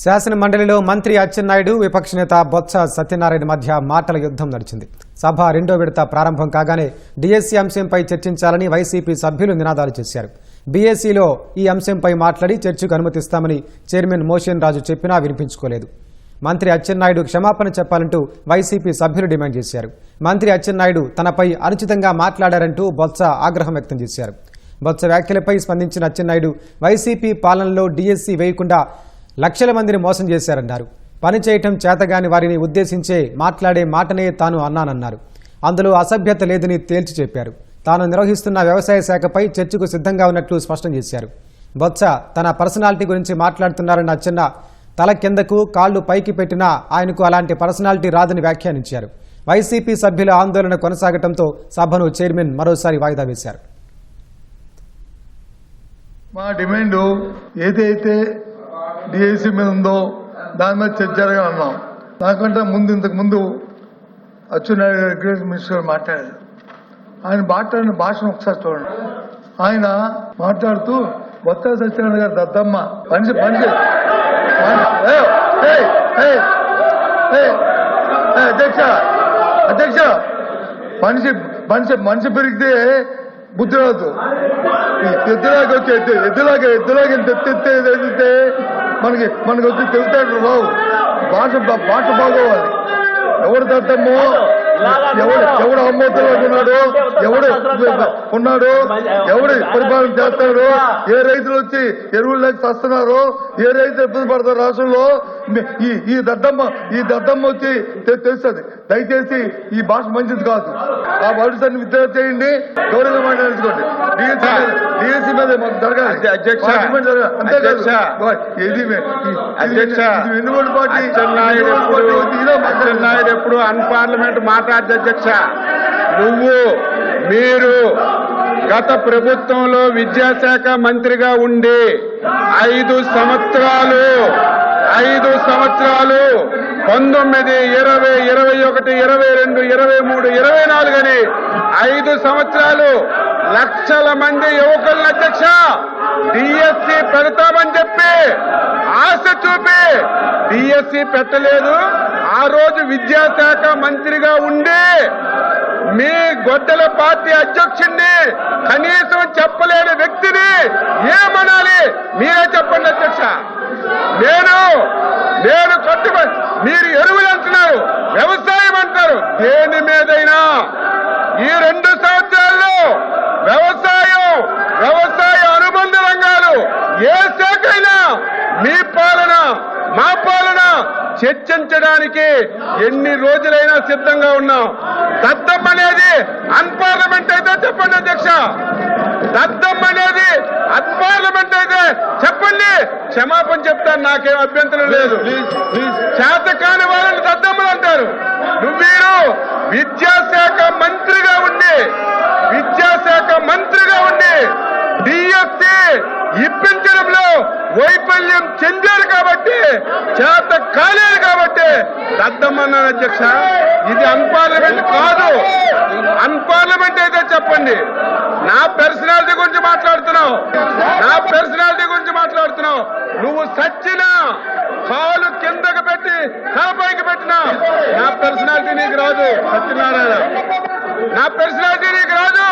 శాసన మండలిలో మంత్రి అచ్చెన్నాయుడు విపక్ష నేత బొత్స సత్యనారాయణ మధ్య మాటల యుద్ధం నడిచింది. సభ రెండో విడత ప్రారంభం కాగానే డిఎస్సీ అంశంపై చర్చించాలని వైసీపీ సభ్యులు నినాదాలు చేశారు. బీఎస్సీలో ఈ అంశంపై మాట్లాడి చర్చకు అనుమతిస్తామని చైర్మన్ మోషన్ రాజు చెప్పినా వినిపించుకోలేదు. మంత్రి అచ్చెన్నాయుడు క్షమాపణ చెప్పాలంటూ వైసీపీ సభ్యులు డిమాండ్ చేశారు. మంత్రి అచ్చెన్నాయుడు తనపై అనుచితంగా మాట్లాడారంటూ బొత్స ఆగ్రహం వ్యక్తం చేశారు. బొత్స వ్యాఖ్యలపై స్పందించిన అచ్చెన్నాయుడు వైసీపీ పాలనలో డిఎస్సీ వేయకుండా లక్షల మందిని మోసం చేశారన్నారు. పనిచేయటం చేతగాని వారిని ఉద్దేశించే మాట్లాడే మాటనే తాను అన్నానన్నారు. అందులో అసభ్యత లేదని తేల్చి చెప్పారు. తాను నిర్వహిస్తున్న వ్యవసాయ శాఖపై చర్చకు సిద్ధంగా ఉన్నట్లు స్పష్టం చేశారు. బొత్స తన పర్సనాలిటీ గురించి మాట్లాడుతున్నారన్న అచ్చెన్న తల కిందకు కాళ్లు పైకి పెట్టినా ఆయనకు అలాంటి పర్సనాలిటీ రాదని వ్యాఖ్యానించారు. వైసీపీ సభ్యుల ఆందోళన కొనసాగడంతో సభను చైర్మన్ మరోసారి వాయిదా వేశారు. మా డిమాండ్ ఏదైతే డిఎస్సీ మీద ఉందో దాని మీద చర్చ జరగాలన్నాం. నాకంటే ఇంతకు ముందు అచ్చెన్నాయుడు అగ్రికల్చర్ మినిస్టర్ మాట్లాడారు. ఆయన మాట్లాడిన భాషను ఒకసారి చూడండి. ఆయన మాట్లాడుతూ బొత్స సత్యనారాయణ గారు దద్దమ్మ మనిషి మనిషి అధ్యక్ష అధ్యక్ష మనిషి మనిషి మనిషి పెరిగితే బుద్ధి రాదు. ఎద్దులాగా వచ్చి ఎద్దులాగా ఎత్తితే మనకి వచ్చి తెలుస్తాడు రావు. భాష బాగోవాలి. ఎవడు దద్దమ్మో ఎవడు అమ్మోతులాగా ఉన్నాడు ఎవడు పరిపాలన చేస్తాడు, ఏ రైతులు వచ్చి ఎరువులు లేక వస్తున్నారు, ఏ రైతులు ఇబ్బంది పడతారు రాష్ట్రంలో. ఈ దద్దమ్మ వచ్చి తెలుస్తుంది. దయచేసి ఈ భాష మంచిది కాదు. ఆ వర్డ్స్ అన్ని విత్డ్రా చేయండి. గౌరవంగా మాట్లాడుకోండి. డిఎస్సీ మీద మాకు జరగాలి. ఎన్నుకోండి పార్టీ అచ్చెన్నాయుడు ఎప్పుడు అన్పార్లమెంట్ మాట్లాడితే అధ్యక్ష, మీరు గత ప్రభుత్వంలో విద్యాశాఖ మంత్రిగా ఉండి 5 సంవత్సరాలు 19, 20, 21, 22, 23, 24 అని 5 సంవత్సరాలు లక్షల మంది యువకులను అధ్యక్ష డిఎస్సీ పెడతామని చెప్పి ఆశ చూపి డిఎస్సీ పెట్టలేదు. ఆ రోజు విద్యాశాఖ మంత్రిగా ఉండి మీ గొడ్డల పార్టీ అధ్యక్షుడిని కనీసం చెప్పలేని వ్యక్తిని ఏమనాలి మీరే చెప్పండి అధ్యక్ష. నేను కట్టుబడి మీరు ఎరువులు అంటున్నారు, వ్యవసాయం అంటారు. దేని మీదైనా ఈ 2 సంవత్సరాల్లో వ్యవసాయ అనుబంధ రంగాలు ఏ శాఖ అయినా మీ పాలన మా పాలన చర్చించడానికి ఎన్ని రోజులైనా సిద్ధంగా ఉన్నాం. దద్దం అనేది అన్పార్లమెంట్ అయితే చెప్పండి అధ్యక్ష. దద్దం అనేది అన్పార్లమెంట్ అయితే చెప్పండి, క్షమాపణ చెప్తాను, నాకేం అభ్యంతరం లేదు. చేత కాని వాళ్ళని దద్దమ్మలు అంటారు. మీరు విద్యాశాఖ మంత్రిగా ఉండి డిఎస్సీ ఇప్పించడంలో వైఫల్యం చెందారు కాబట్టి, చేత కాలేదు కాబట్టి దద్దమ్మన్నారు అధ్యక్ష. ఇది అన్పార్లమెంట్ కాదు. అన్పార్లమెంట్ అయితే చెప్పండి. నా పర్సనాలిటీ గురించి మాట్లాడుతున్నావు. నువ్వు సచ్చినా కాలు కిందకు పెట్టి తలపైకి పెట్టినా నా పర్సనాలిటీ నీకు రాదు సత్యనారాయణ. నా పర్సనాలిటీ నీకు రాదు.